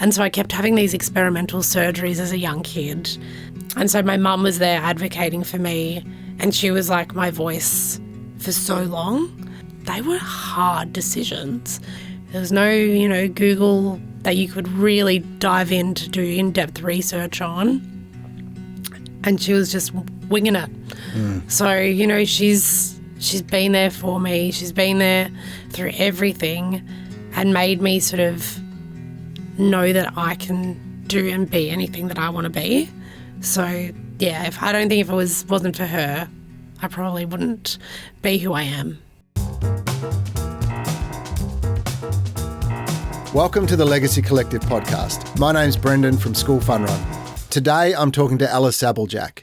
And so I kept having these experimental surgeries as a young kid. And so my mum was there advocating for me, and she was like my voice for so long. They were hard decisions. There was no, Google that you could really dive in to do in-depth research on. And she was just winging it. So, she's been there for me. She's been there through everything and made me sort of know that I can do and be anything that I want to be. So, yeah, I don't think if it wasn't for her, I probably wouldn't be who I am. Welcome to the Legacy Collective podcast. My name's Brendan from School Fun Run. Today I'm talking to Ella Sabljak.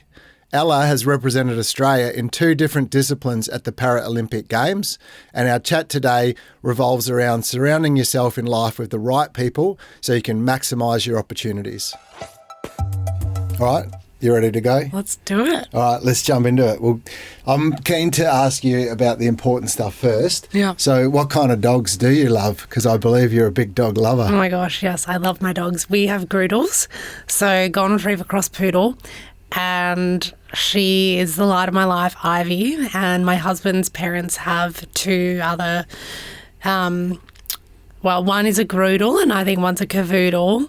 Ella has represented Australia in 2 different disciplines at the Paralympic Games, and our chat today revolves around surrounding yourself in life with the right people so you can maximise your opportunities. All right, you ready to go? Let's do it. All right, let's jump into it. Well, I'm keen to ask you about the important stuff first. Yeah. So what kind of dogs do you love? Because I believe you're a big dog lover. Oh my gosh, yes, I love my dogs. We have Groodles, so Golden Retriever Cross Poodle, and she is the light of my life, Ivy, and my husband's parents have 2 other, one is a Groodle and I think one's a Cavoodle,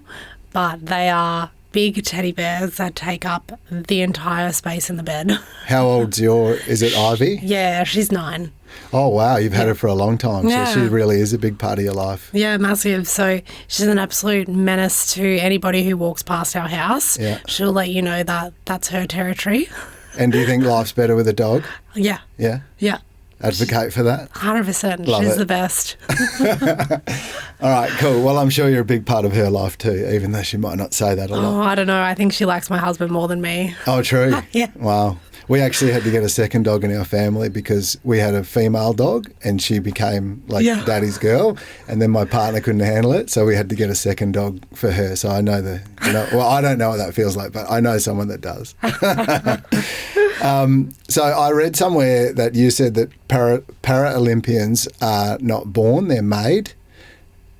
but they are big teddy bears that take up the entire space in the bed. How old's is it Ivy? Yeah, she's 9. Oh, wow, you've had her for a long time, so she really is a big part of your life. Yeah, massive. So she's an absolute menace to anybody who walks past our house. Yeah. She'll let you know that that's her territory. And do you think life's better with a dog? Yeah. Yeah? Yeah. Advocate for that? 100%. Love She's it. the best. All right, cool. Well, I'm sure you're a big part of her life too, even though she might not say that a lot. Oh, I don't know. I think she likes my husband more than me. Oh, true? Yeah. Wow. We actually had to get a second dog in our family because we had a female dog and she became like daddy's girl, and then my partner couldn't handle it, so we had to get a second dog for her. So I know well, I don't know what that feels like, but I know someone that does. So I read somewhere that you said that Paralympians are not born, they're made.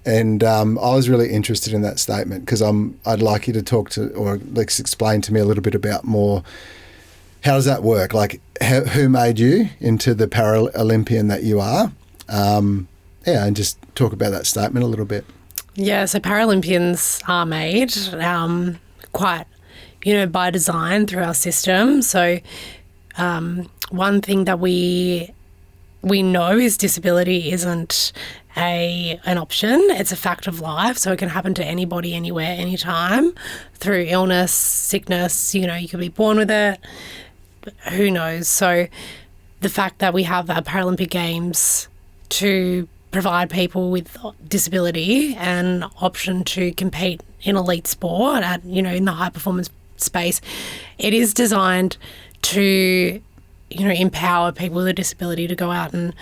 And I was really interested in that statement because I'd like you to talk to, or explain to me a little bit about more, how does that work? Like, who made you into the Paralympian that you are? And just talk about that statement a little bit. Yeah, so Paralympians are made quite, by design through our system. So one thing that we know is disability isn't an option. It's a fact of life. So it can happen to anybody, anywhere, anytime, through illness, sickness. You could be born with it. Who knows? So the fact that we have our Paralympic Games to provide people with disability an option to compete in elite sport at, in the high performance space, it is designed to, empower people with a disability to go out and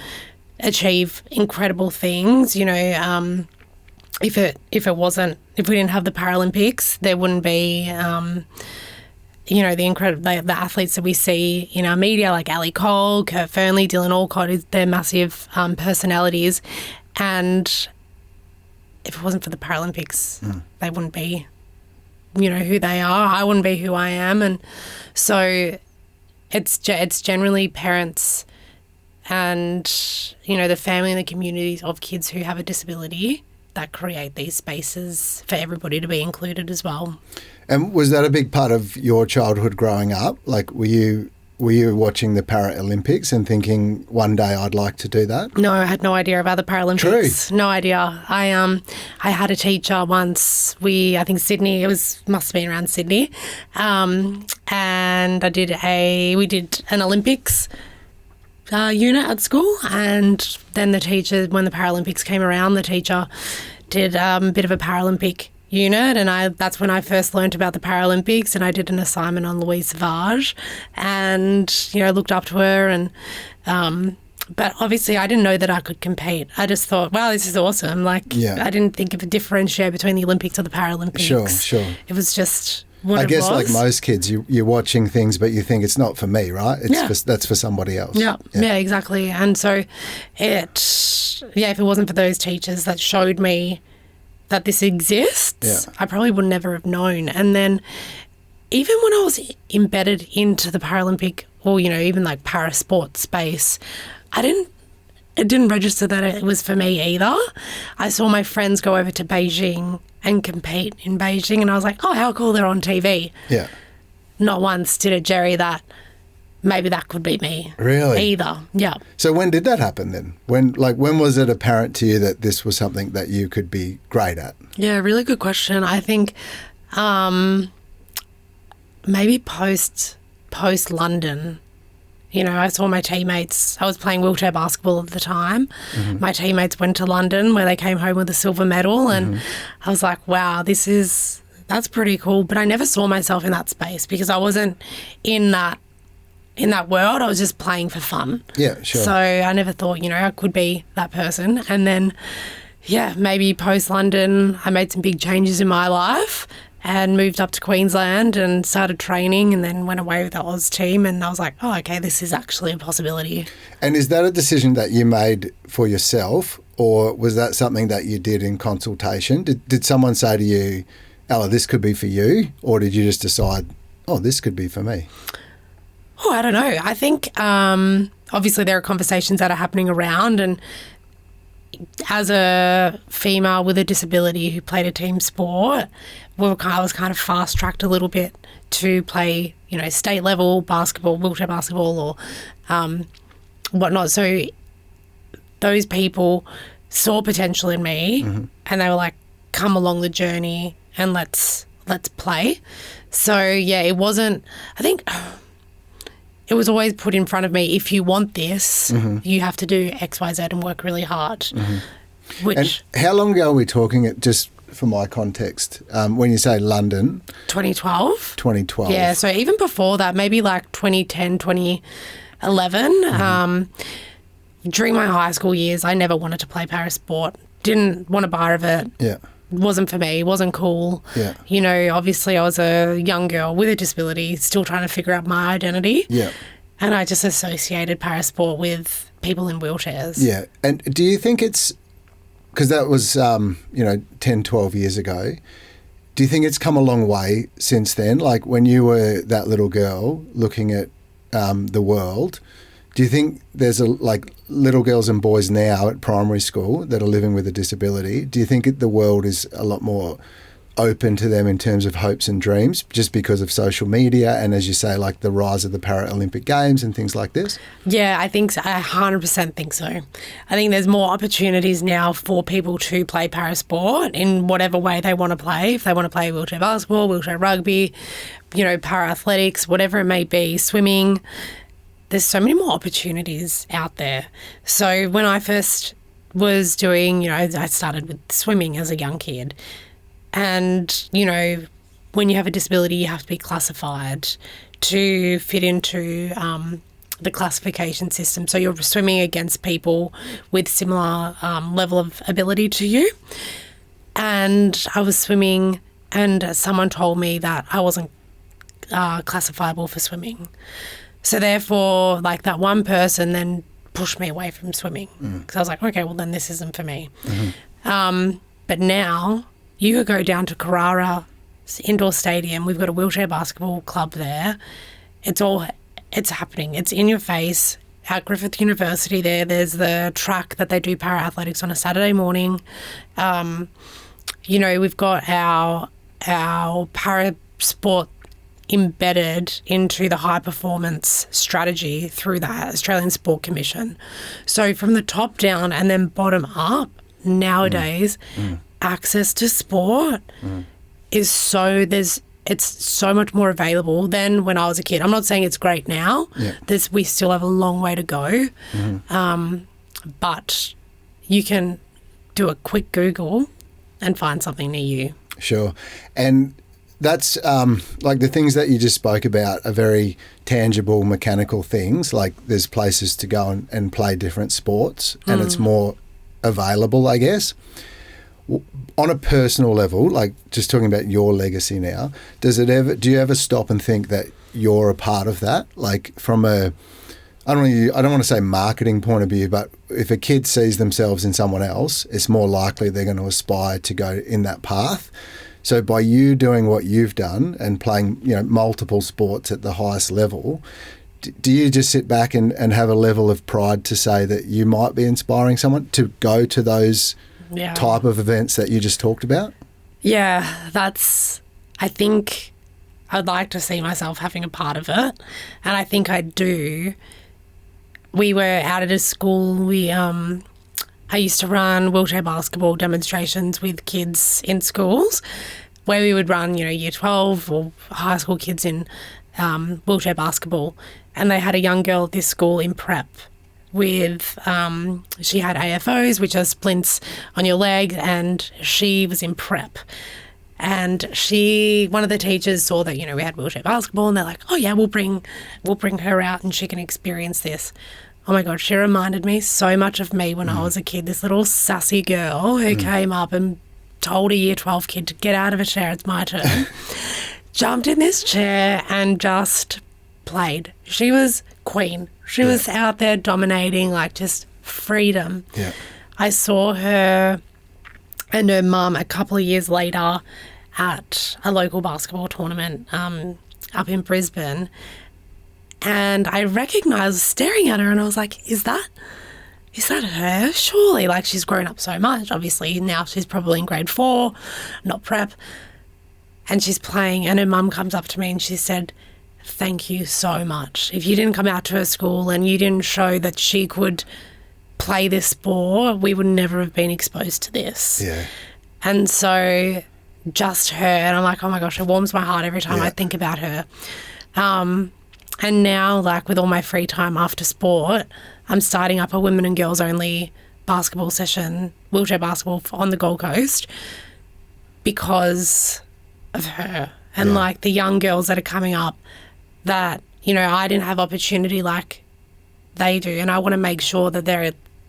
achieve incredible things. If we didn't have the Paralympics, there wouldn't be, the athletes that we see in our media, like Ali Cole, Kurt Fearnley, Dylan Alcott, they're massive personalities. And if it wasn't for the Paralympics, they wouldn't be, who they are. I wouldn't be who I am. And so it's generally parents and, the family and the communities of kids who have a disability that create these spaces for everybody to be included as well. And was that a big part of your childhood growing up? Like, were you watching the Paralympics and thinking one day I'd like to do that? No, I had no idea about the Paralympics. True. No idea. I had a teacher once. I think Sydney. Must have been around Sydney, and we did an Olympics unit at school, and then the teacher, when the Paralympics came around, the teacher did a bit of a Paralympic unit, and that's when I first learnt about the Paralympics, and I did an assignment on Louise Savage and looked up to her, and but obviously I didn't know that I could compete. I just thought, wow, this is awesome. I didn't think of a differentiate between the Olympics or the Paralympics. Sure. It was just I guess like most kids, you're watching things, but you think it's not for me, right? That's for somebody else. Yeah, exactly. And so if it wasn't for those teachers that showed me that this exists, Yeah. I probably would never have known. And then even when I was embedded into the Paralympic or, even like para sport space, it didn't register that it was for me either. I saw my friends go over to Beijing and compete in Beijing, and I was like, oh, how cool, they're on TV. Yeah. Not once did it jerry that maybe that could be me. Really? Either. Yeah. So when did that happen then? When was it apparent to you that this was something that you could be great at? Yeah, really good question. I think maybe post London. I saw my teammates. I was playing wheelchair basketball at the time. Mm-hmm. My teammates went to London where they came home with a silver medal, and I was like, wow, that's pretty cool. But I never saw myself in that space because I wasn't in that world. I was just playing for fun. Yeah, sure. So I never thought, I could be that person. And then, maybe post London, I made some big changes in my life and moved up to Queensland and started training, and then went away with the Oz team, and I was like, oh, okay, this is actually a possibility. And is that a decision that you made for yourself, or was that something that you did in consultation? Did someone say to you, Ella, this could be for you, or did you just decide, oh, this could be for me? Oh, I don't know. I think obviously there are conversations that are happening around, and as a female with a disability who played a team sport, I was kind of fast-tracked a little bit to play, state level basketball, wheelchair basketball or whatnot. So those people saw potential in me, and they were like, come along the journey and let's play. So, yeah, it wasn't, I think it was always put in front of me, if you want this, you have to do X, Y, Z and work really hard. And how long ago are we talking, just for my context, when you say London? 2012. 2012. Yeah, so even before that, maybe like 2010, 2011. During my high school years, I never wanted to play para sport. Didn't want a bar of it. Yeah. Wasn't for me, wasn't cool. Yeah. Obviously I was a young girl with a disability, still trying to figure out my identity. Yeah. And I just associated parasport with people in wheelchairs. Yeah. And do you think it's, because that was, 10, 12 years ago, do you think it's come a long way since then? Like when you were that little girl looking at the world, do you think there's little girls and boys now at primary school that are living with a disability? Do you think the world is a lot more open to them in terms of hopes and dreams just because of social media and, as you say, like the rise of the Paralympic Games and things like this? Yeah, I think so. I 100% think so. I think there's more opportunities now for people to play parasport in whatever way they want to play. If they want to play wheelchair basketball, wheelchair rugby, para athletics, whatever it may be, swimming. There's so many more opportunities out there. So when I first was doing, I started with swimming as a young kid. And, when you have a disability, you have to be classified to fit into the classification system. So you're swimming against people with similar level of ability to you. And I was swimming, and someone told me that I wasn't classifiable for swimming. So therefore, that one person then pushed me away from swimming because I was like, okay, well then this isn't for me. But now you could go down to Carrara Indoor Stadium. We've got a wheelchair basketball club there. It's happening. It's in your face. At Griffith University there's the track that they do para-athletics on a Saturday morning. We've got our para-sport embedded into the high performance strategy through the Australian Sport Commission. So from the top down and then bottom up, nowadays, access to sport is it's so much more available than when I was a kid. I'm not saying it's great now. Yeah. We still have a long way to go. But you can do a quick Google and find something near you. Sure. And that's the things that you just spoke about are very tangible, mechanical things. Like there's places to go and play different sports and it's more available, I guess. On a personal level, like just talking about your legacy now, do you ever stop and think that you're a part of that? Like from a I don't want to say marketing point of view, but if a kid sees themselves in someone else, it's more likely they're going to aspire to go in that path. So by you doing what you've done and playing, multiple sports at the highest level, do you just sit back and have a level of pride to say that you might be inspiring someone to go to those type of events that you just talked about? Yeah, I think I'd like to see myself having a part of it, and I think I do. We were out at a school. I used to run wheelchair basketball demonstrations with kids in schools, where we would run, year 12 or high school kids in wheelchair basketball. And they had a young girl at this school in prep with, she had AFOs, which are splints on your leg, and she was in prep. And one of the teachers saw that, we had wheelchair basketball, and they're like, oh yeah, we'll bring her out and she can experience this. Oh my God, she reminded me so much of me when I was a kid, this little sassy girl who came up and told a year 12 kid to get out of a chair, it's my turn, jumped in this chair and just played. She was queen. She was out there dominating, like just freedom. Yeah. I saw her and her mum a couple of years later at a local basketball tournament up in Brisbane, and I recognised staring at her, and I was like, is that her? Surely, like, she's grown up so much. Obviously now she's probably in grade 4, not prep, and she's playing, and her mum comes up to me and she said, thank you so much. If you didn't come out to her school and you didn't show that she could play this sport, we would never have been exposed to this. Yeah. And so just her, and I'm like, oh my gosh, it warms my heart every time I think about her. And now, like, with all my free time after sport, I'm starting up a women and girls only basketball session, wheelchair basketball on the Gold Coast, because of her. And like the young girls that are coming up that, I didn't have opportunity like they do. And I want to make sure that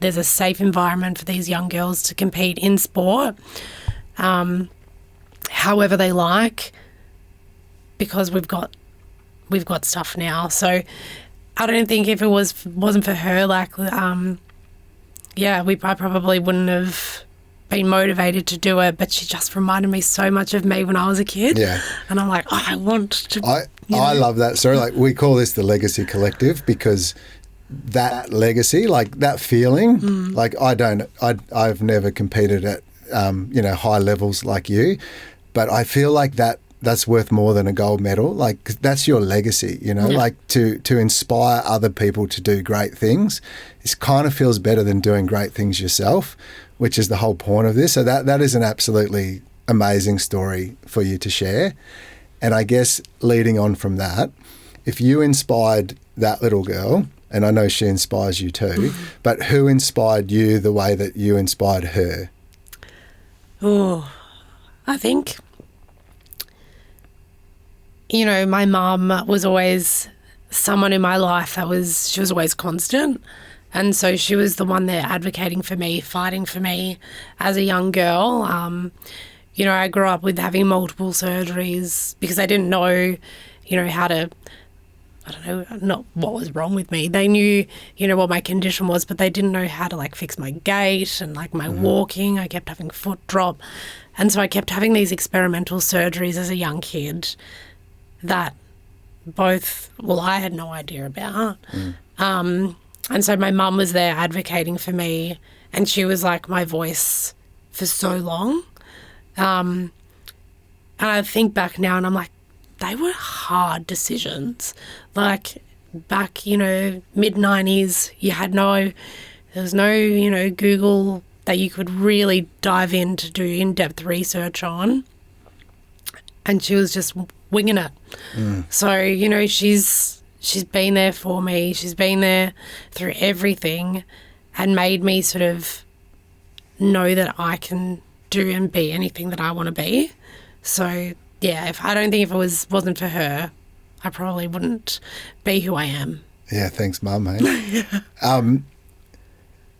there's a safe environment for these young girls to compete in sport, however they like, because we've got stuff now. So I don't think if it wasn't for her, like, I probably wouldn't have been motivated to do it, but she just reminded me so much of me when I was a kid. Yeah. And I'm like, I want to. I love that story. Like, we call this the Legacy Collective, because that legacy, like that feeling, like I've never competed at, high levels like you, but I feel like that's worth more than a gold medal. Like, that's your legacy, like to inspire other people to do great things. It kind of feels better than doing great things yourself, which is the whole point of this. So that is an absolutely amazing story for you to share. And I guess leading on from that, if you inspired that little girl, and I know she inspires you too, but who inspired you the way that you inspired her? Oh, I think, my mum was always someone in my life she was always constant. And so she was the one there advocating for me, fighting for me as a young girl. I grew up with having multiple surgeries because I didn't know, how to, I don't know, not what was wrong with me. They knew, what my condition was, but they didn't know how to, like, fix my gait and, like, my walking. I kept having foot drop. And so I kept having these experimental surgeries as a young kid that I had no idea about. And so my mum was there advocating for me, and she was like my voice for so long. And I think back now and I'm like, they were hard decisions. Like, back, mid-90s, there was no, Google that you could really dive in to do in-depth research on. And she was just winging it. So, she's been there for me. She's been there through everything and made me sort of know that I can do and be anything that I want to be. So, yeah, I don't think if it wasn't for her, I probably wouldn't be who I am. Yeah, thanks, Mum. Hey?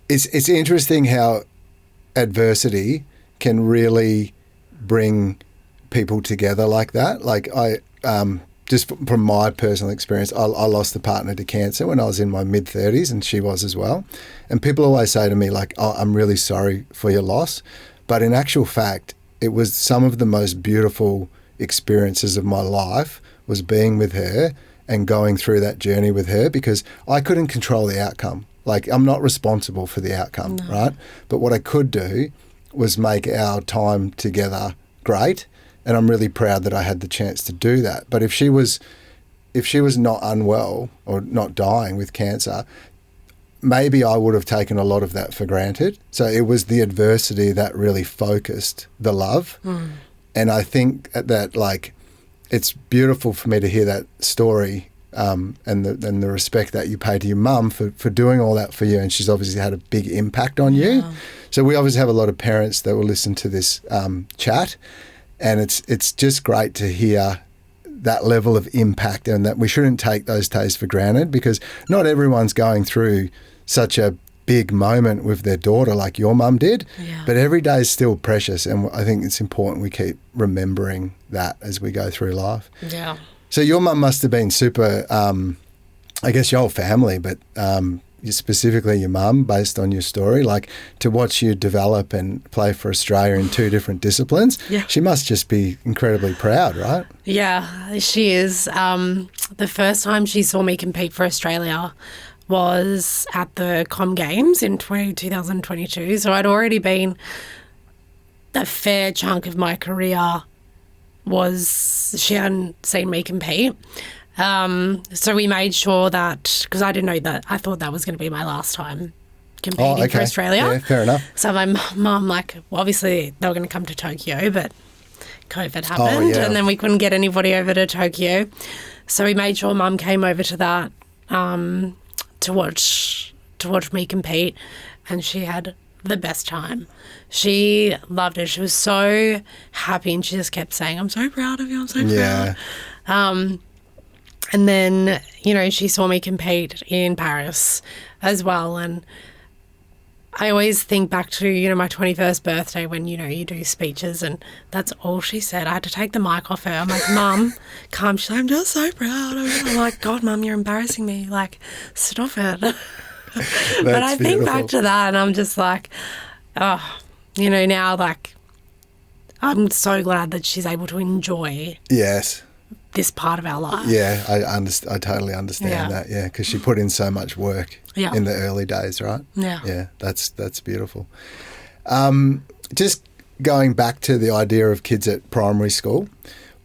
It's interesting how adversity can really bring people together like that. Like, just from my personal experience, I lost a partner to cancer when I was in my mid-30s, and she was as well. And people always say to me, like, oh, I'm really sorry for your loss. But in actual fact, it was some of the most beautiful experiences of my life was being with her and going through that journey with her, because I couldn't control the outcome. Like, I'm not responsible for the outcome, right? But what I could do was make our time together great. And I'm really proud that I had the chance to do that. But if she was not unwell or not dying with cancer, maybe I would have taken a lot of that for granted. So it was the adversity that really focused the love. And I think that, like, it's beautiful for me to hear that story, and the respect that you pay to your mum for doing all that for you. And she's obviously had a big impact on you. So we obviously have a lot of parents that will listen to this chat. And it's just great to hear that level of impact, and that we shouldn't take those days for granted, because not everyone's going through such a big moment with their daughter like your mum did. But every day is still precious, and I think it's important we keep remembering that as we go through life. So your mum must have been super, I guess your whole family, but specifically your mum, based on your story, like, to watch you develop and play for Australia in 2 different disciplines, she must just be incredibly proud, right? Yeah, she is. The first time she saw me compete for Australia was at the Com Games in 2022. So I'd already been, a fair chunk of my career she hadn't seen me compete. So we made sure that, because I didn't know that, I thought that was going to be my last time competing for Australia. Yeah, fair enough. So my mum, like, well, obviously they were going to come to Tokyo, but COVID happened and then we couldn't get anybody over to Tokyo. So we made sure mum came over to that to watch me compete, and she had the best time. She loved it. She was so happy, and she just kept saying, I'm so proud of you, I'm so proud. And then, you know, she saw me compete in Paris as well. And I always think back to, you know, my 21st birthday when, you know, you do speeches, and that's all she said. I had to take the mic off her. I'm like, Mum, calm. She's like, I'm just so proud of you. I'm like, God, Mum, you're embarrassing me. Like, stop it. But I think back to that, and I'm just like, oh, you know, now, like, I'm so glad that she's able to enjoy this part of our life. Yeah, I totally understand that. Yeah, because she put in so much work in the early days, right? Yeah, that's beautiful. Just going back to the idea of kids at primary school,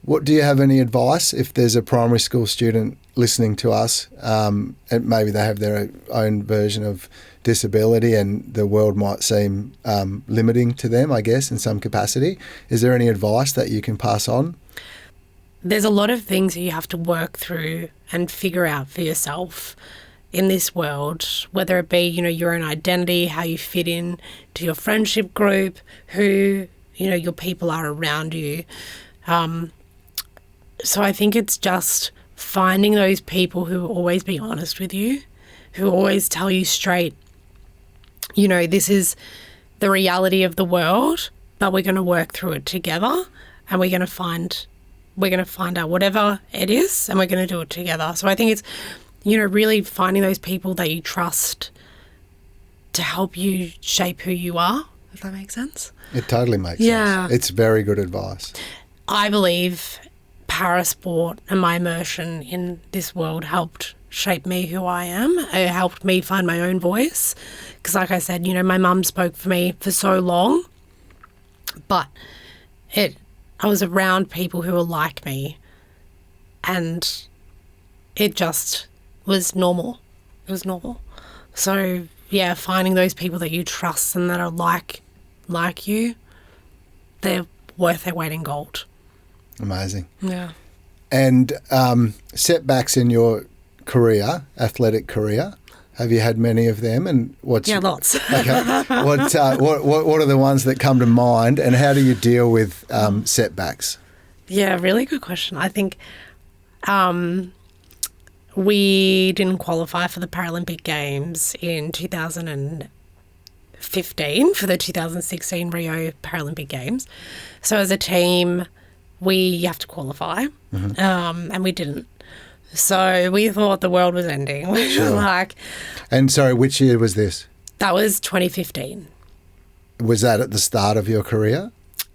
what do you have any advice if there's a primary school student listening to us, and maybe they have their own version of disability and the world might seem limiting to them, I guess, in some capacity? Is there any advice that you can pass on? There's a lot of things that you have to work through and figure out for yourself in this world, whether it be, you know, your own identity, how you fit in to your friendship group, who, you know, your people are around you. So I think it's just finding those people who will always be honest with you, who always tell you straight, you know, this is the reality of the world, but we're going to work through it together, and we're going to find out whatever it is, and we're going to do it together. So I think it's, you know, really finding those people that you trust to help you shape who you are, if that makes sense. It totally makes sense. It's very good advice. I believe parasport and my immersion in this world helped shape me who I am. It helped me find my own voice, because like I said, you know, my mum spoke for me for so long, but I was around people who were like me, and it just was normal. It was normal. So, yeah, finding those people that you trust and that are like you, they're worth their weight in gold. Amazing. Yeah. And setbacks in your career, athletic career, have you had many of them? And lots. Okay. What are the ones that come to mind, and how do you deal with setbacks? Yeah, really good question. I think we didn't qualify for the Paralympic Games in 2015 for the 2016 Rio Paralympic Games. So as a team, we have to qualify, and we didn't. So we thought the world was ending. We were like, and sorry, which year was this? that was 2015. Was that at the start of your career?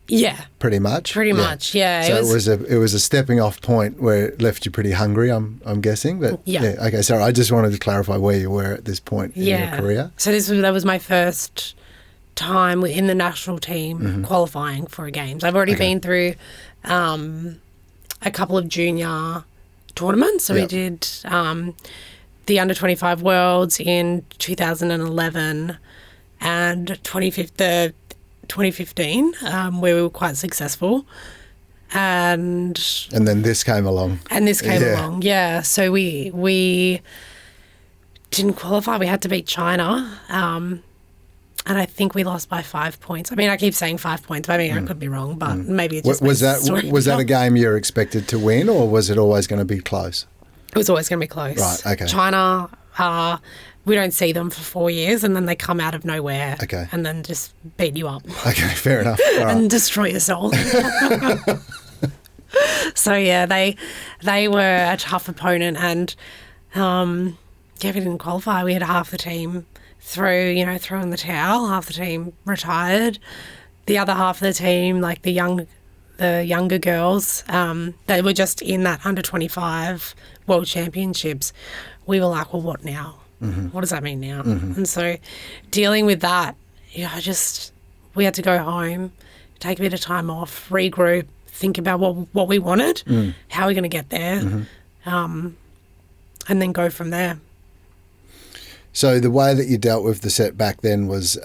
Yeah, Pretty much. pretty much. Yeah, So it was a stepping off point where it left you pretty hungry. I'm guessing, but Yeah. Okay, sorry. I just wanted to clarify where you were at this point in your career. So that was my first time in the national team qualifying for a games. I've already been through a couple of junior tournaments. So we did the under 25 Worlds in 2011 and 2015, where we were quite successful. And then this came along. along, yeah. So we didn't qualify. We had to beat China. And I think we lost by 5 points. I mean, I keep saying 5 points. I mean, I could be wrong, but maybe it just was that a game you were expected to win, or was it always going to be close? It was always going to be close. Right, okay. China, we don't see them for 4 years, and then they come out of nowhere. Okay. And then just beat you up. Okay, fair enough. All right. And destroy your soul. So yeah, they were a tough opponent, and we didn't qualify. We had half the team throwing the towel, half the team retired. The other half of the team, like the younger girls, they were just in that under 25 World Championships. We were like, well, what now? What does that mean now? And so dealing with that, we had to go home, take a bit of time off, regroup, think about what we wanted, how we're going to get there, and then go from there. So the way that you dealt with the setback then was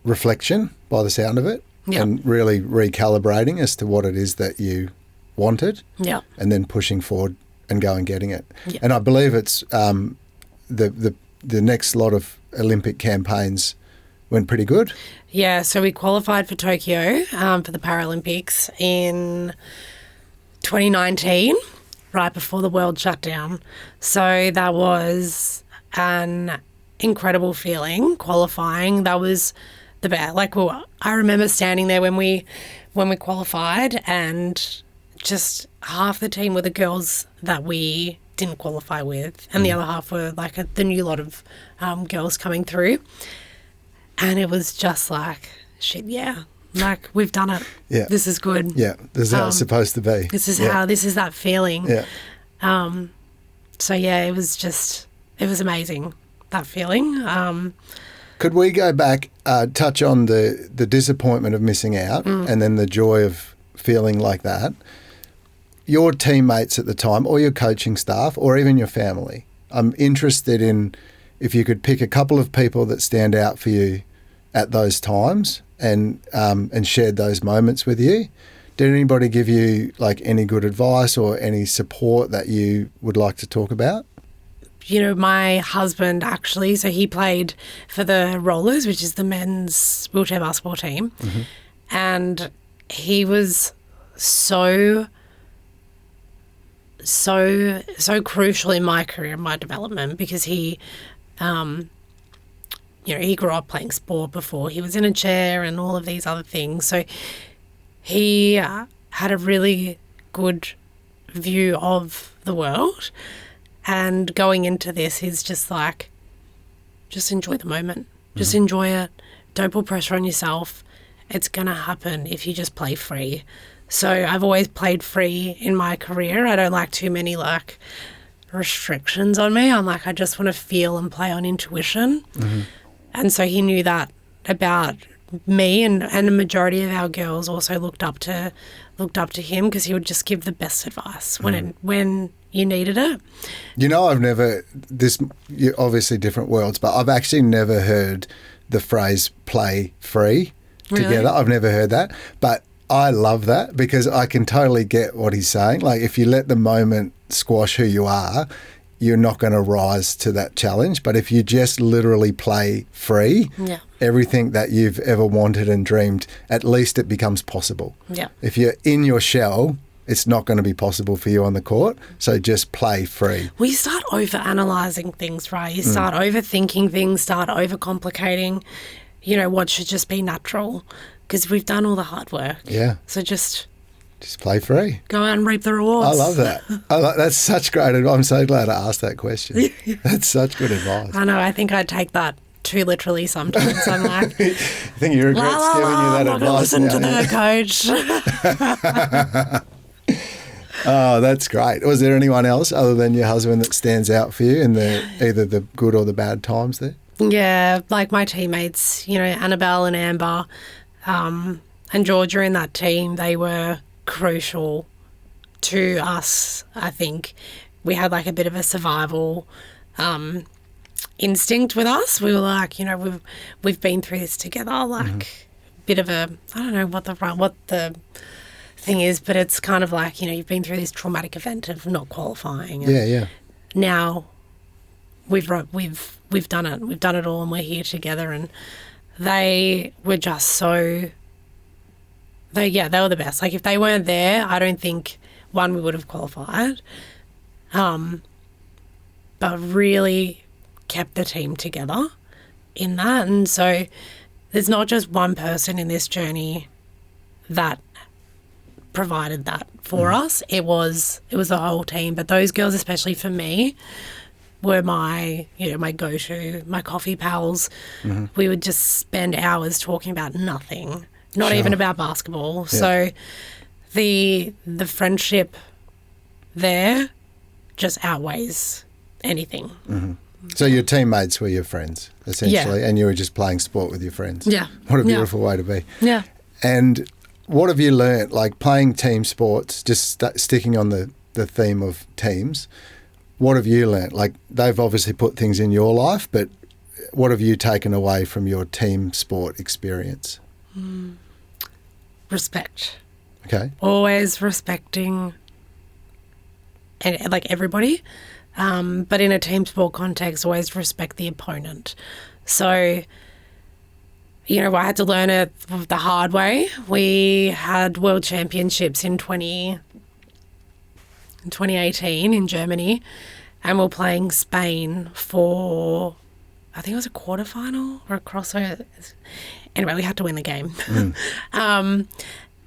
reflection, by the sound of it, and really recalibrating as to what it is that you wanted, and then pushing forward and go and getting it. And I believe it's the next lot of Olympic campaigns went pretty good. Yeah, so we qualified for Tokyo for the Paralympics in 2019, right before the world shut down. So that was an incredible feeling, qualifying. That was the best. I remember standing there when we qualified, and just half the team were the girls that we didn't qualify with, and the other half were the new lot of girls coming through. And it was just like, shit, yeah, we've done it. Yeah. This is good. Yeah, this is how it's supposed to be. This is that feeling. Yeah. So yeah, it was amazing, that feeling. Could we go back, touch on the disappointment of missing out and then the joy of feeling like that? Your teammates at the time, or your coaching staff, or even your family. I'm interested in if you could pick a couple of people that stand out for you at those times and shared those moments with you. Did anybody give you any good advice or any support that you would like to talk about? My husband actually, so he played for the Rollers, which is the men's wheelchair basketball team, and he was so crucial in my career, my development, because he he grew up playing sport before he was in a chair and all of these other things. So he had a really good view of the world. And going into this, he's just enjoy the moment. Just enjoy it. Don't put pressure on yourself. It's going to happen if you just play free. So I've always played free in my career. I don't like too many restrictions on me. I just want to feel and play on intuition. And so he knew that about me, and the majority of our girls also looked up to him, because he would just give the best advice when you needed it. I've never, obviously different worlds, but I've actually never heard the phrase play free together. Really? I've never heard that, but I love that, because I can totally get what he's saying. If you let the moment squash who you are, you're not going to rise to that challenge. But if you just literally play free, everything that you've ever wanted and dreamed, at least it becomes possible. Yeah. If you're in your shell, it's not going to be possible for you on the court. So just play free. Well, you start over-analysing things, right? You start overthinking things, start overcomplicating, what should just be natural, because we've done all the hard work. Yeah. So just Just play free. Go out and reap the rewards. I love that. That's such great advice. I'm so glad I asked that question. That's such good advice. I know. I think I take that too literally sometimes. I'm like, I think he regrets giving you that I'm advice. listen to the coach. Oh, that's great. Was there anyone else other than your husband that stands out for you in either the good or the bad times there? Yeah, like my teammates, Annabelle and Amber and Georgia in that team, they were crucial to us, I think. We had like a bit of a survival instinct with us. We were like, we've been through this together, like bit of a, I don't know what the thing is, but it's kind of like, you've been through this traumatic event of not qualifying. And now we've done it. We've done it all, and we're here together. And they were just so. They were the best. Like if they weren't there, I don't think we would have qualified. But really kept the team together in that, and so there's not just one person in this journey that provided that for us. It was the whole team, but those girls, especially for me, were my go-to, my coffee pals. We would just spend hours talking about nothing, not even about basketball. Yeah. So the friendship there just outweighs anything. So your teammates were your friends, essentially, and you were just playing sport with your friends. Yeah. What a beautiful way to be. Yeah. And what have you learnt, like playing team sports, just sticking on the theme of teams, what have you learnt? Like they've obviously put things in your life, but what have you taken away from your team sport experience? Respect. Okay. Always respecting like everybody, but in a team sport context, always respect the opponent. So, I had to learn it the hard way. We had World Championships in 2018 in Germany, and we're playing Spain for, I think it was a quarterfinal or a crossover. Anyway, we had to win the game.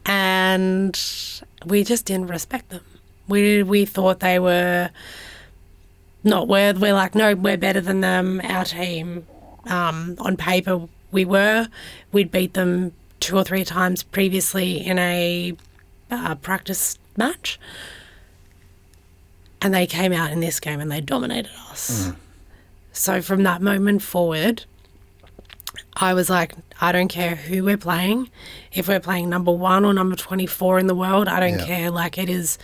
And we just didn't respect them. We thought they were not worth. We're like, no, we're better than them. Our team, on paper, we'd beat them 2 or 3 times previously in a practice match, and they came out in this game and they dominated us. So from that moment forward, I was like, I don't care who we're playing. If we're playing number 1 or number 24 in the world, I don't care. Like, it is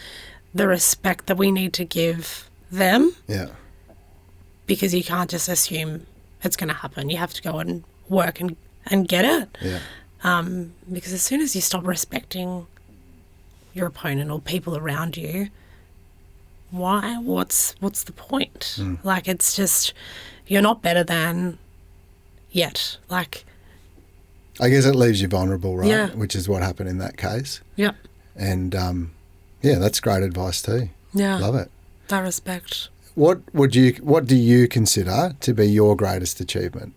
the respect that we need to give them. Yeah. Because you can't just assume it's going to happen. You have to go and work and get it. Yeah. Because as soon as you stop respecting your opponent or people around you, why? What's the point? Like, it's just, you're not better than yet. Like, I guess it leaves you vulnerable, right? Yeah. Which is what happened in that case. Yep. And that's great advice too. Yeah. Love it. That respect. What do you consider to be your greatest achievement?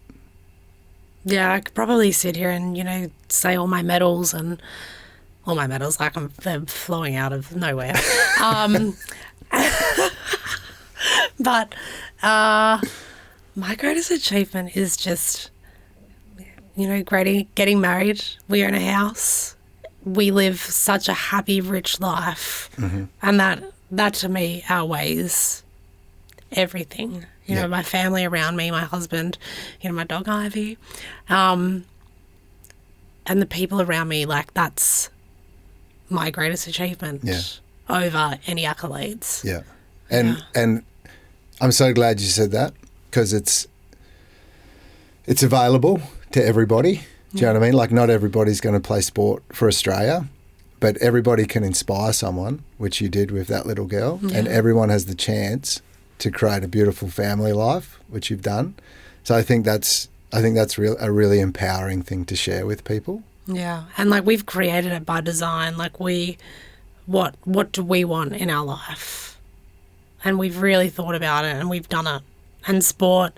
Yeah, I could probably sit here and, say all my medals, like they're flowing out of nowhere. But my greatest achievement is just, getting married. We own a house. We live such a happy, rich life. And that to me outweighs everything. My family around me, my husband, my dog Ivy, and the people around me, like, that's my greatest achievement over any accolades. Yeah. And I'm so glad you said that, because it's available to everybody. Do you know what I mean? Like, not everybody's going to play sport for Australia, but everybody can inspire someone, which you did with that little girl, and everyone has the chance to create a beautiful family life, which you've done. So I think that's a really empowering thing to share with people. Yeah, and like, we've created it by design. Like, what do we want in our life? And we've really thought about it, and we've done it. And sport's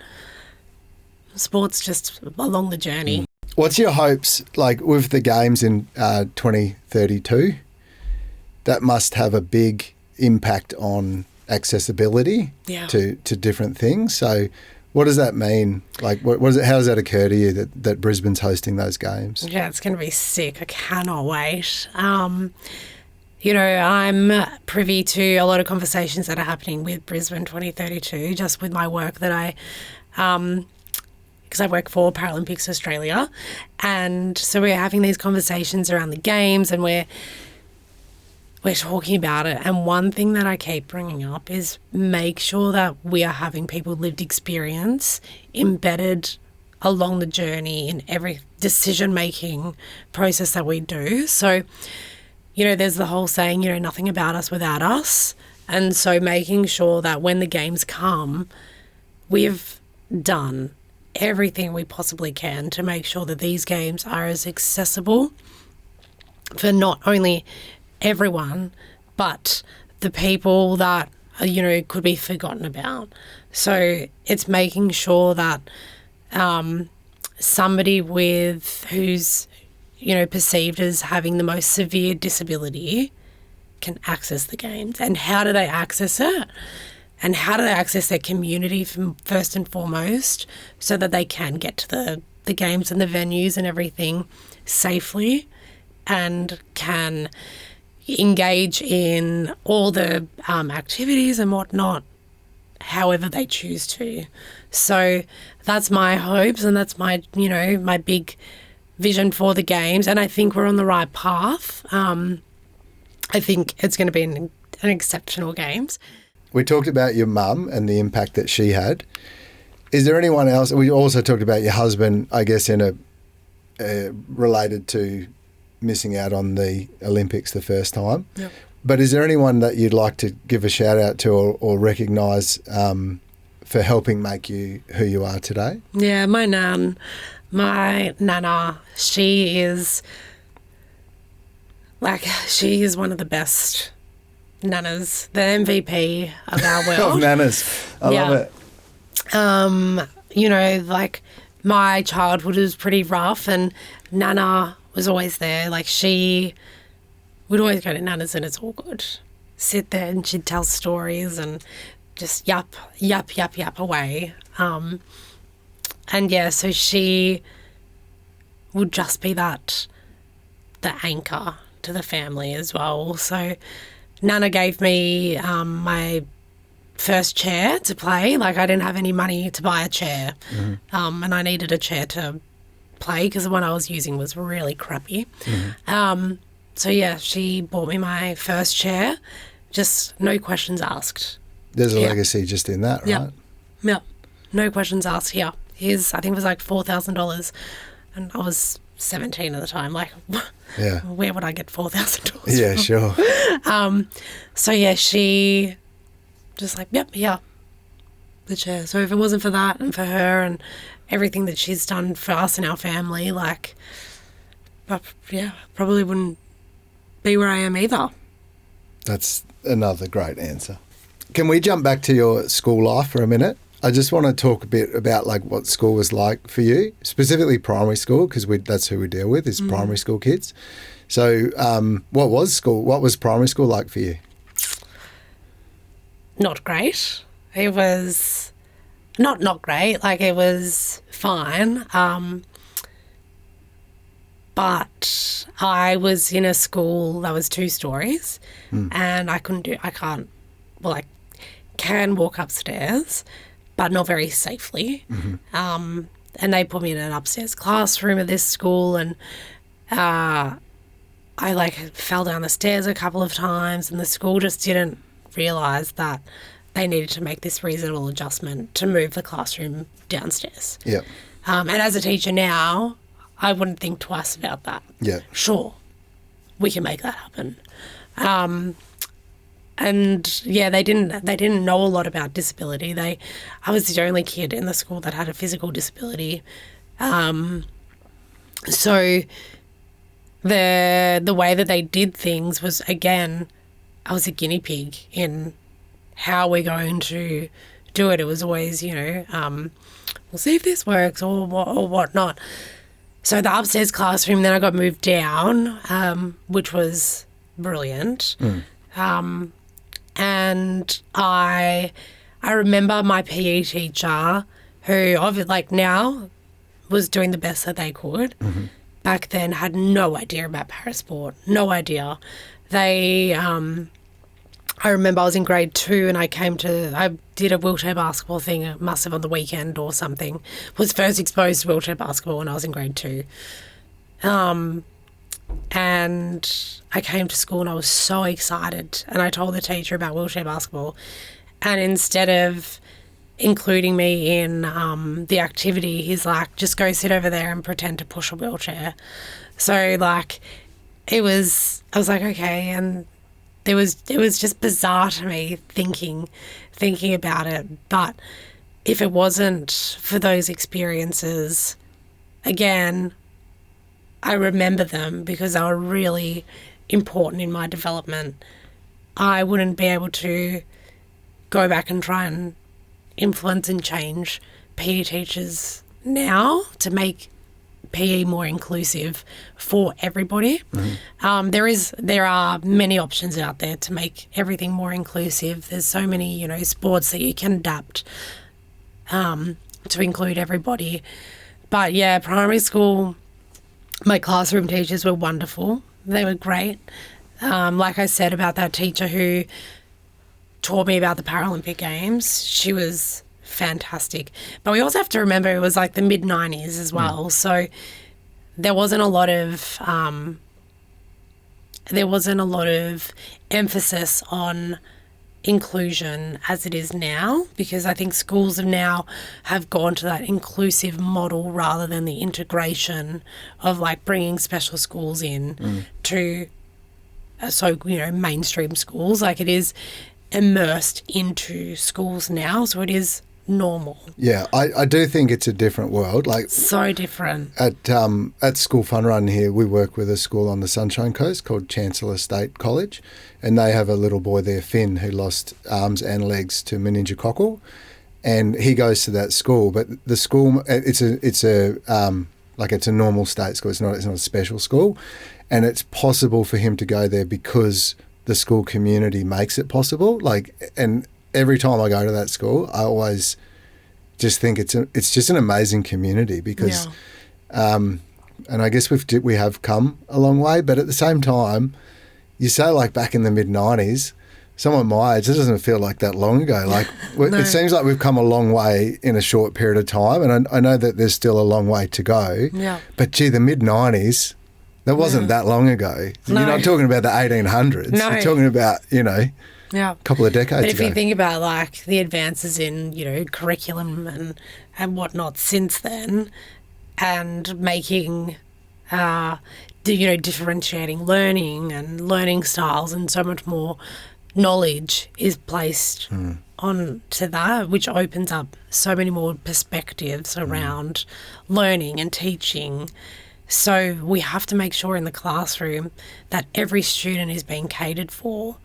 just along the journey. What's your hopes, like, with the games in 2032? that must have a big impact on accessibility to different things. So what does that mean? Like, how does that occur to you that Brisbane's hosting those games? Yeah, it's going to be sick. I cannot wait. You know, I'm privy to a lot of conversations that are happening with Brisbane 2032, just with my work that because I work for Paralympics Australia. And so we're having these conversations around the games, and we're talking about it. And one thing that I keep bringing up is make sure that we are having people with lived experience embedded along the journey in every decision-making process that we do. So, you know, there's the whole saying, you know, nothing about us without us. And so making sure that when the games come, we've done everything we possibly can to make sure that these games are as accessible for not only everyone, but the people that, you know, could be forgotten about. So it's making sure that somebody who's, you know, perceived as having the most severe disability can access the games. And how do they access it? And how do they access their community first and foremost, so that they can get to the games and the venues and everything safely, and can engage in all the activities and whatnot however they choose to. So that's my hopes, and that's my, you know, my big vision for the games. And I think we're on the right path. I think it's going to be an exceptional games. We talked about your mum and the impact that she had. Is there anyone else? We also talked about your husband, I guess, in a related to missing out on the Olympics the first time. Yep. But is there anyone that you'd like to give a shout out to or recognise for helping make you who you are today? Yeah, my nana, she is one of the best nannas, the MVP of our world. Of nannas. I love it. You know, like, my childhood was pretty rough, and Nana was always there. Like, she would always go to Nana's and it's all good. Sit there and she'd tell stories and just yup away. And yeah, so she would just be the anchor to the family as well. So Nana gave me my first chair to play. Like, I didn't have any money to buy a chair. Mm-hmm. And I needed a chair to play because the one I was using was really crappy. Mm-hmm. So yeah, she bought me my first chair, just no questions asked. There's a legacy just in that, right? Yeah. No questions asked here. Here's, I think it was like $4,000, and I was 17 at the time. Like, where would I get $4,000? Yeah, from? Sure. So yeah, she just like, yep, yeah, the chair. So if it wasn't for that and for her and everything that she's done for us and our family, like, probably wouldn't be where I am either. That's another great answer. Can we jump back to your school life for a minute? I just want to talk a bit about like what school was like for you, specifically primary school, because that's who we deal with is primary school kids. So what was primary school like for you? Not great. It was not great. Like, it was fine. But I was in a school that was 2 stories and I can walk upstairs, but not very safely. Mm-hmm. And they put me in an upstairs classroom at this school, and I fell down the stairs a couple of times, and the school just didn't realise that they needed to make this reasonable adjustment to move the classroom downstairs. Yeah. And as a teacher now, I wouldn't think twice about that. Yeah. Sure, we can make that happen. And yeah, they didn't know a lot about disability. I was the only kid in the school that had a physical disability. So the way that they did things was, again, I was a guinea pig in how we're going to do it. It was always, we'll see if this works or whatnot. So the upstairs classroom, then I got moved down, which was brilliant. And I remember my PE teacher, who now was doing the best that they could. Back then had no idea about parasport, no idea. I remember I was in grade 2 and I did a wheelchair basketball thing, it must have on the weekend or something. Was first exposed to wheelchair basketball when I was in grade 2. And I came to school and I was so excited, and I told the teacher about wheelchair basketball, and instead of including me in the activity, he's like, just go sit over there and pretend to push a wheelchair. So I was like, okay, and it was just bizarre to me thinking about it. But if it wasn't for those experiences, again, I remember them because they were really important in my development. I wouldn't be able to go back and try and influence and change PE teachers now to make PE more inclusive for everybody. There are many options out there to make everything more inclusive. There's so many, sports that you can adapt to include everybody. But yeah, primary school, my classroom teachers were wonderful. They were great. Like I said about that teacher who taught me about the Paralympic Games, she was fantastic. But we also have to remember it was the mid-90s as well. So there wasn't a lot of emphasis on inclusion as it is now, because I think schools have gone to that inclusive model rather than the integration of bringing special schools in to mainstream schools. It is immersed into schools now, so it is normal. Yeah, I do think it's a different world. So different. At School Fun Run here, we work with a school on the Sunshine Coast called Chancellor State College, and they have a little boy there, Finn, who lost arms and legs to meningococcal, and he goes to that school. But the school, it's a normal state school. It's not a special school, and it's possible for him to go there because the school community makes it possible. And every time I go to that school, I always just think it's just an amazing community because, and I guess we have come a long way, but at the same time, you say back in the mid-90s, someone my age, it doesn't feel like that long ago. No. It seems like we've come a long way in a short period of time, and I know that there's still a long way to go. Yeah. But gee, the mid-90s, that wasn't that long ago. No. You're not talking about the 1800s. No. You're talking about, a couple of decades ago. But if you think about the advances in, curriculum and whatnot since then, and making, differentiating learning and learning styles, and so much more knowledge is placed on to that, which opens up so many more perspectives around learning and teaching. So we have to make sure in the classroom that every student is being catered for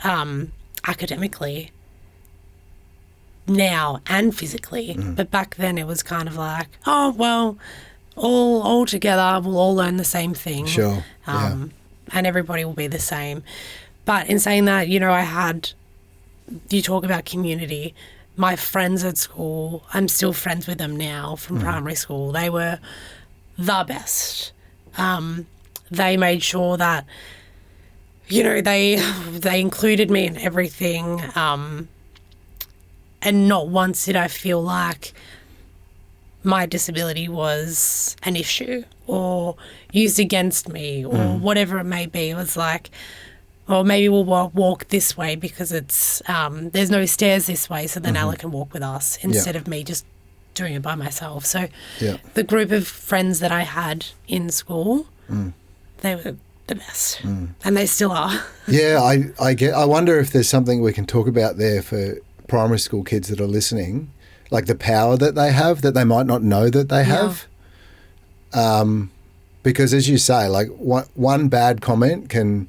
academically now and physically. But back then it was kind of all together, we'll all learn the same thing. Sure. And everybody will be the same. But in saying that, you talk about community. My friends at school, I'm still friends with them now from primary school. They were the best. They made sure that, they included me in everything. And not once did I feel like my disability was an issue or used against me or whatever it may be. It was or maybe we'll walk this way because it's there's no stairs this way, so then Ella can walk with us instead of me just doing it by myself. So the group of friends that I had in school, they were the best, and they still are. Yeah, I wonder if there's something we can talk about there for primary school kids that are listening, the power that they have that they might not know that they have. Because as you say, one bad comment can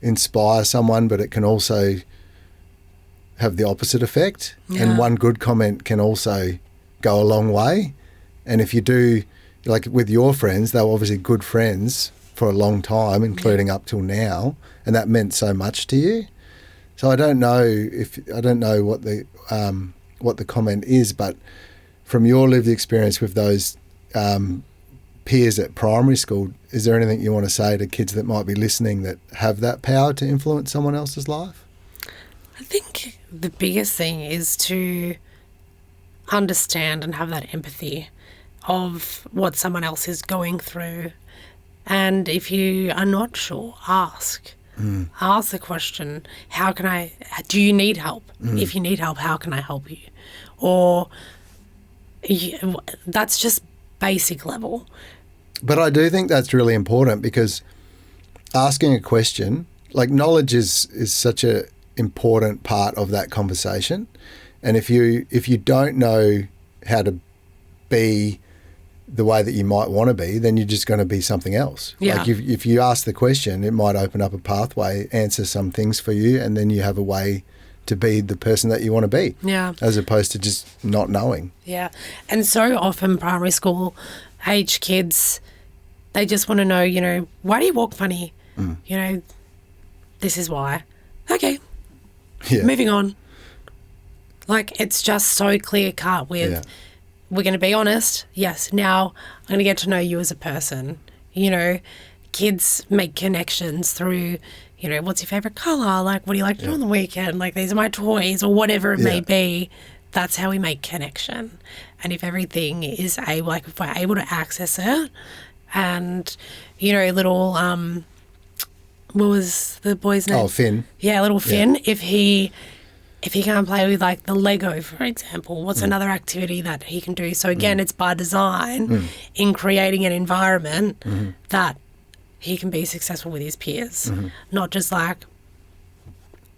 inspire someone, but it can also have the opposite effect. And one good comment can also go a long way. And if you do, with your friends, they were obviously good friends, for a long time, including up till now, and that meant so much to you. So I don't know what the comment is, but from your lived experience with those peers at primary school, is there anything you want to say to kids that might be listening that have that power to influence someone else's life? I think the biggest thing is to understand and have that empathy of what someone else is going through. And if you are not sure, ask. Ask the question, do you need help? If you need help, how can I help you? Or that's just basic level. But I do think that's really important, because asking a question, like, knowledge is such a important part of that conversation. And if you don't know how to be the way that you might want to be, then you're just going to be something else. Yeah. Like if you ask the question, it might open up a pathway, answer some things for you, and then you have a way to be the person that you want to be. Yeah. As opposed to just not knowing. Yeah. And so often primary school age kids, they just want to know, why do you walk funny? This is why. Okay. Yeah. Moving on. Like, it's just so clear cut with, we're going to be honest. Yes. Now I'm going to get to know you as a person. Kids make connections through, what's your favorite color? Like, what do you like to do on the weekend? Like, these are my toys, or whatever it may be. That's how we make connection. And if everything is if we're able to access it, and, little, what was the boy's name? Oh, Finn. Yeah, little Finn. If he can't play with, like, the Lego, for example, what's another activity that he can do? So again, it's by design in creating an environment that he can be successful with his peers, not just like,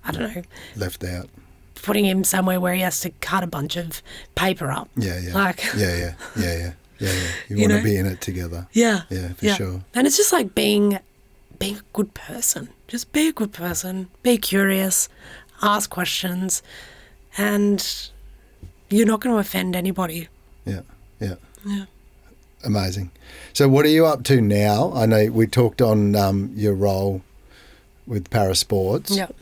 I don't know, left out, putting him somewhere where he has to cut a bunch of paper up. Yeah. Like, Yeah. You want to be in it together. Yeah. Yeah, for sure. And it's just like being a good person. Just be a good person. Be curious. Ask questions. And you're not going to offend anybody. Yeah. Yeah. Amazing. So what are you up to now? I know we talked on your role with Parasports. Yep.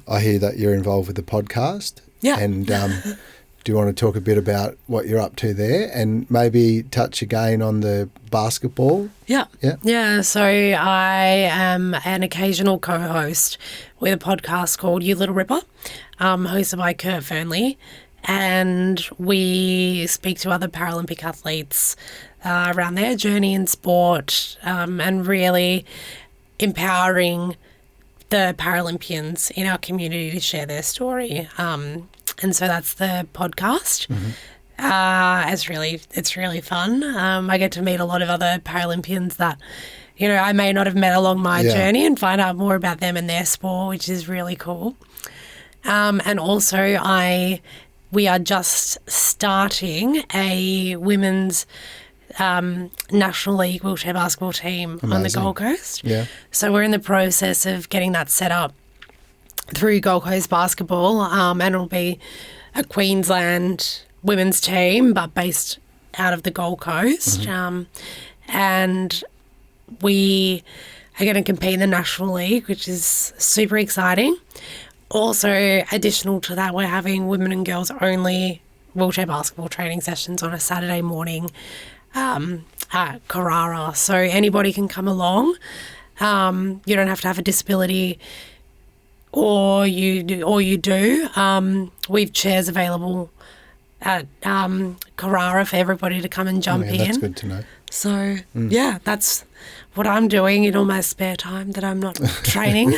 I hear that you're involved with the podcast. Yeah. And do you want to talk a bit about what you're up to there, and maybe touch again on the basketball? Yeah. So I am an occasional co-host with a podcast called You Little Ripper, hosted by Kurt Fernley, and we speak to other Paralympic athletes around their journey in sport, and really empowering the Paralympians in our community to share their story. And so that's the podcast. It's really fun. I get to meet a lot of other Paralympians that, I may not have met along my journey, and find out more about them and their sport, which is really cool. And also we are just starting a women's National League wheelchair basketball team on the Gold Coast. Yeah. So we're in the process of getting that set up through Gold Coast Basketball, and it'll be a Queensland women's team, but based out of the Gold Coast. And we are going to compete in the National League, which is super exciting. Also, additional to that, we're having women and girls only wheelchair basketball training sessions on a Saturday morning at Carrara. So anybody can come along. You don't have to have a disability, or you do. We've chairs available at Carrara for everybody to come and jump in. That's good to know. So, that's what I'm doing in all my spare time that I'm not training.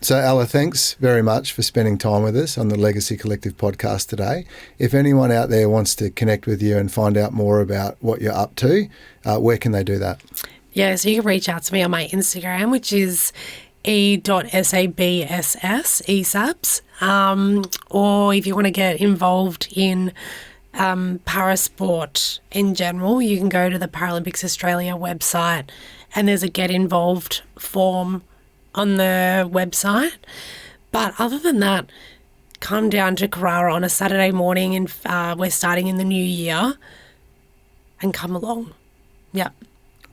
So, Ella, thanks very much for spending time with us on the Legacy Collective podcast today. If anyone out there wants to connect with you and find out more about what you're up to, where can they do that? Yeah, so you can reach out to me on my Instagram, which is e.sabss, ESABS. Or if you want to get involved in parasport in general, you can go to the Paralympics Australia website, and there's a Get Involved form on the website. But other than that, come down to Carrara on a Saturday morning, and we're starting in the new year, and come along. Yeah.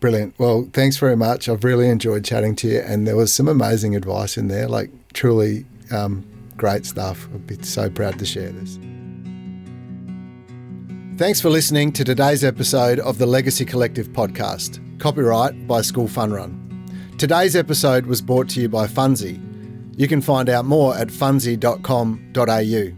Brilliant. Well, thanks very much. I've really enjoyed chatting to you, and there was some amazing advice in there, like truly great stuff. I'd be so proud to share this. Thanks for listening to today's episode of the Legacy Collective podcast, copyright by School Fun Run. Today's episode was brought to you by Funzy. You can find out more at funzy.com.au.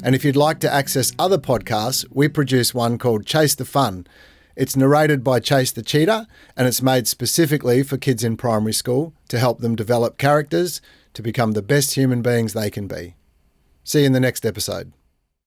And if you'd like to access other podcasts, we produce one called Chase the Fun. It's narrated by Chase the Cheetah, and it's made specifically for kids in primary school to help them develop characters to become the best human beings they can be. See you in the next episode.